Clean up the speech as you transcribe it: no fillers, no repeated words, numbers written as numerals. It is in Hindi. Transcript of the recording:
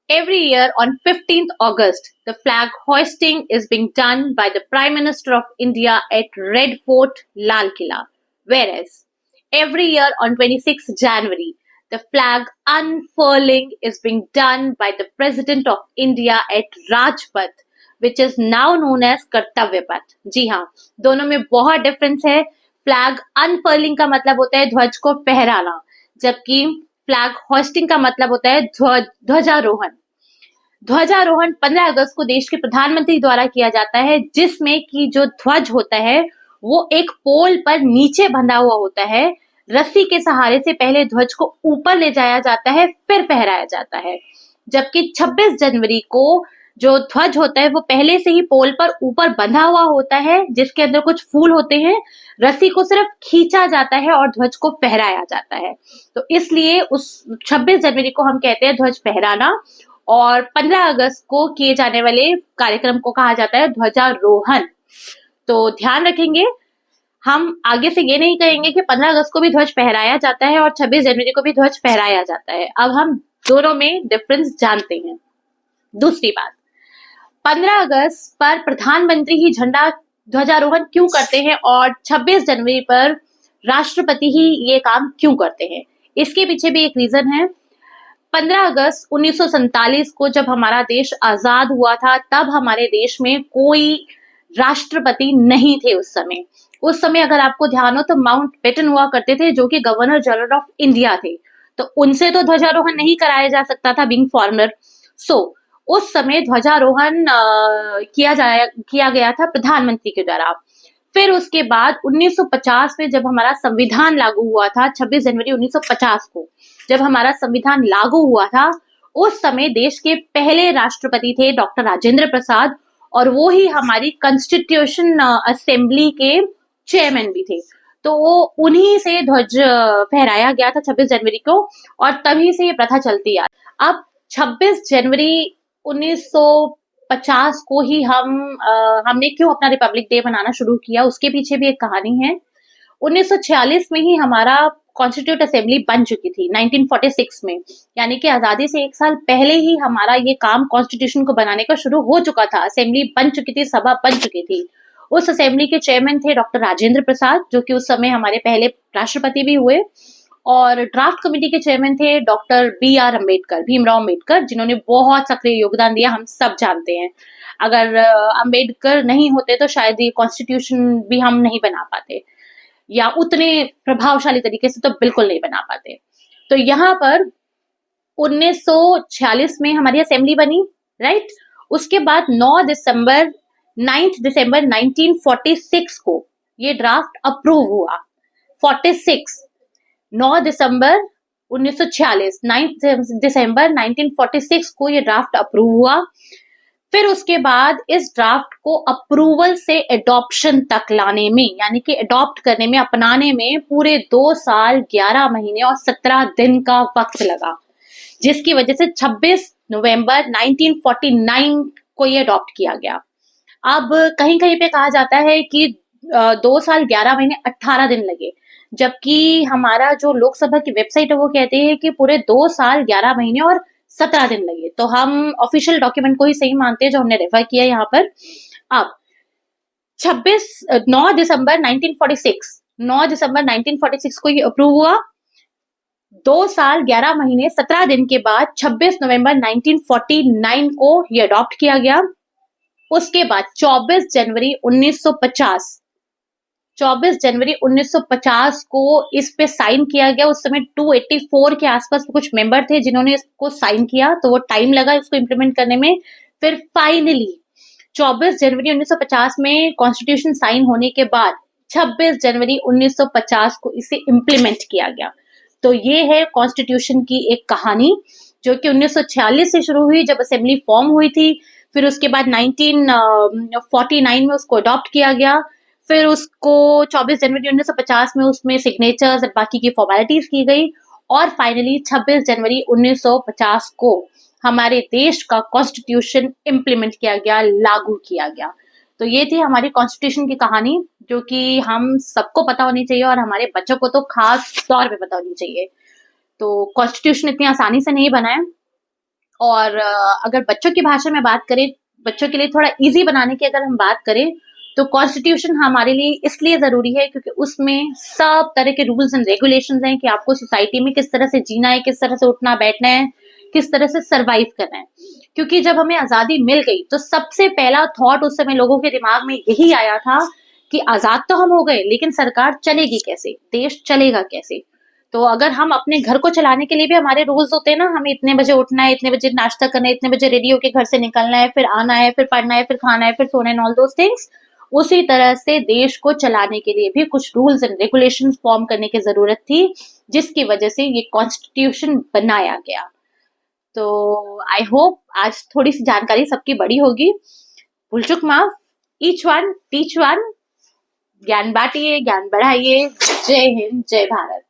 Every year on 15th August, the flag hoisting is being done by the Prime Minister of India at Red Fort, Lal Killa. Whereas every year on 26th January, the flag unfurling is being done by the President of India at Rajpath, which is now known as कर्तव्य पथ. जी हाँ, दोनों में बहुत डिफरेंस है. फ्लैग अनफर्लिंग का मतलब होता है ध्वज को फहराना, जबकि फ्लैग होस्टिंग का मतलब होता है ध्वजारोहण. ध्वजारोहण 15 अगस्त को देश के प्रधानमंत्री द्वारा किया जाता है, जिसमें कि जो ध्वज होता है वो एक पोल पर नीचे बंधा हुआ होता है. रस्सी के सहारे से पहले ध्वज को ऊपर ले जाया जाता है, फिर फहराया जाता है. जबकि 26 जनवरी को जो ध्वज होता है वो पहले से ही पोल पर ऊपर बंधा हुआ होता है, जिसके अंदर कुछ फूल होते हैं. रस्सी को सिर्फ खींचा जाता है और ध्वज को फहराया जाता है. तो इसलिए उस 26 जनवरी को हम कहते हैं ध्वज फहराना, और 15 अगस्त को किए जाने वाले कार्यक्रम को कहा जाता है ध्वजारोहण. तो ध्यान रखेंगे, हम आगे से ये नहीं कहेंगे कि 15 अगस्त को भी ध्वज फहराया जाता है और 26 जनवरी को भी ध्वज फहराया जाता है. अब हम दोनों में डिफरेंस जानते हैं. दूसरी बात, 15 अगस्त पर प्रधानमंत्री ही झंडा ध्वजारोहण क्यों करते हैं और 26 जनवरी पर राष्ट्रपति ही ये काम क्यों करते हैं? इसके पीछे भी एक रीजन है. 15 अगस्त 1947 को जब हमारा देश आजाद हुआ था, तब हमारे देश में कोई राष्ट्रपति नहीं थे. उस समय अगर आपको ध्यान हो तो माउंट बेटन हुआ करते थे, जो कि गवर्नर जनरल ऑफ इंडिया थे. तो उनसे तो ध्वजारोहण नहीं कराया जा सकता था बीइंग फॉरेनर. सो उस समय ध्वजारोहण किया गया था प्रधानमंत्री के द्वारा. फिर उसके बाद 1950 में जब हमारा संविधान लागू हुआ था, 26 जनवरी 1950 को जब हमारा संविधान लागू हुआ था, उस समय देश के पहले राष्ट्रपति थे डॉक्टर राजेंद्र प्रसाद, और वो ही हमारी कॉन्स्टिट्यूशन असेंबली के चेयरमैन भी थे. तो वो उन्हीं से ध्वज फहराया गया था 26 जनवरी को, और तभी से ये प्रथा चलती है. अब 26 जनवरी 1950 को ही हमने क्यों अपना रिपब्लिक डे मनाना शुरू किया, उसके पीछे भी एक कहानी है. 1946 में ही हमारा कॉन्स्टिट्यूट असेंबली बन चुकी थी, 1946 में, यानी कि आजादी से एक साल पहले ही हमारा ये काम कॉन्स्टिट्यूशन को बनाने का शुरू हो चुका था. असेंबली बन चुकी थी, सभा बन चुकी थी. उस असेंबली के चेयरमैन थे डॉक्टर राजेंद्र प्रसाद, जो कि उस समय हमारे पहले राष्ट्रपति भी हुए, और ड्राफ्ट कमेटी के चेयरमैन थे डॉक्टर भीमराव अम्बेडकर, जिन्होंने बहुत सक्रिय योगदान दिया, हम सब जानते हैं. अगर अम्बेडकर नहीं होते तो शायद ये कॉन्स्टिट्यूशन भी हम नहीं बना पाते, या उतने प्रभावशाली तरीके से तो बिल्कुल नहीं बना पाते. तो यहाँ पर 1946 में हमारी असेंबली बनी, राइट. उसके बाद 9 दिसंबर 1946 को ये ड्राफ्ट अप्रूव हुआ. 9 दिसंबर 1946, 9 दिसंबर 1946 को ये ड्राफ्ट अप्रूव हुआ. फिर उसके बाद इस ड्राफ्ट को अप्रूवल से एडॉप्शन तक लाने में, यानी कि एडॉप्ट करने में, अपनाने में पूरे 2 साल 11 महीने और 17 दिन का वक्त लगा, जिसकी वजह से 26 नवंबर 1949 को ये अडॉप्ट किया गया. अब कहीं कहीं पे कहा जाता है कि 2 साल 11 महीने 18 दिन लगे, जबकि हमारा जो लोकसभा की वेबसाइट है वो कहते हैं कि पूरे 2 साल 11 महीने और 17 दिन लगे. तो हम ऑफिशियल डॉक्यूमेंट को ही सही मानते हैं जो हमने रेफर किया यहाँ पर. अब 9 दिसंबर 1946 को ये अप्रूव हुआ. 2 साल 11 महीने 17 दिन के बाद 26 नवंबर 1949 को ये अडॉप्ट किया गया. उसके बाद 24 जनवरी 1950 को इस पे साइन किया गया. उस समय 284 के आसपास कुछ मेंबर थे जिन्होंने इसको साइन किया, तो वो टाइम लगा इसको इम्प्लीमेंट करने में. फिर फाइनली 24 जनवरी 1950 में कॉन्स्टिट्यूशन साइन होने के बाद 26 जनवरी 1950 को इसे इम्प्लीमेंट किया गया. तो ये है कॉन्स्टिट्यूशन की एक कहानी, जो कि 1946 से शुरू हुई जब असेंबली फॉर्म हुई थी. फिर उसके बाद 1949 में उसको अडॉप्ट किया गया. फिर उसको 24 जनवरी 1950 में उसमें सिग्नेचर्स और बाकी की फॉर्मेलिटीज की गई, और फाइनली 26 जनवरी 1950 को हमारे देश का कॉन्स्टिट्यूशन इम्प्लीमेंट किया गया, लागू किया गया. तो ये थी हमारी कॉन्स्टिट्यूशन की कहानी, जो कि हम सबको पता होनी चाहिए और हमारे बच्चों को तो खास तौर पे पता होनी चाहिए. तो कॉन्स्टिट्यूशन इतनी आसानी से नहीं बना है, और अगर बच्चों की भाषा में बात करें, बच्चों के लिए थोड़ा इजी बनाने की अगर हम बात करें, तो कॉन्स्टिट्यूशन हमारे लिए इसलिए जरूरी है क्योंकि उसमें सब तरह के रूल्स एंड रेगुलेशंस हैं कि आपको सोसाइटी में किस तरह से जीना है, किस तरह से उठना बैठना है, किस तरह से सरवाइव करना है। क्योंकि जब हमें आजादी मिल गई तो सबसे पहला थॉट उस समय लोगों के दिमाग में यही आया था कि आजाद तो हम हो गए, लेकिन सरकार चलेगी कैसे, देश चलेगा कैसे। तो अगर हम अपने घर को चलाने के लिए भी हमारे रूल्स होते हैं ना, हमें इतने बजे उठना है, इतने बजे नाश्ता करना है, इतने बजे रेडी होके घर से निकलना है, फिर आना है, फिर पढ़ना है, फिर खाना है, फिर सोना है, ऑल दोस थिंग्स। उसी तरह से देश को चलाने के लिए भी कुछ रूल्स एंड रेगुलेशंस फॉर्म करने की जरूरत थी, जिसकी वजह से ये कॉन्स्टिट्यूशन बनाया गया। तो आई होप आज थोड़ी सी जानकारी सबकी बड़ी होगी। भूल चुक माफ। Each one teach one. ज्ञान बांटिए, ज्ञान बढ़ाइए। जय हिंद, जय भारत।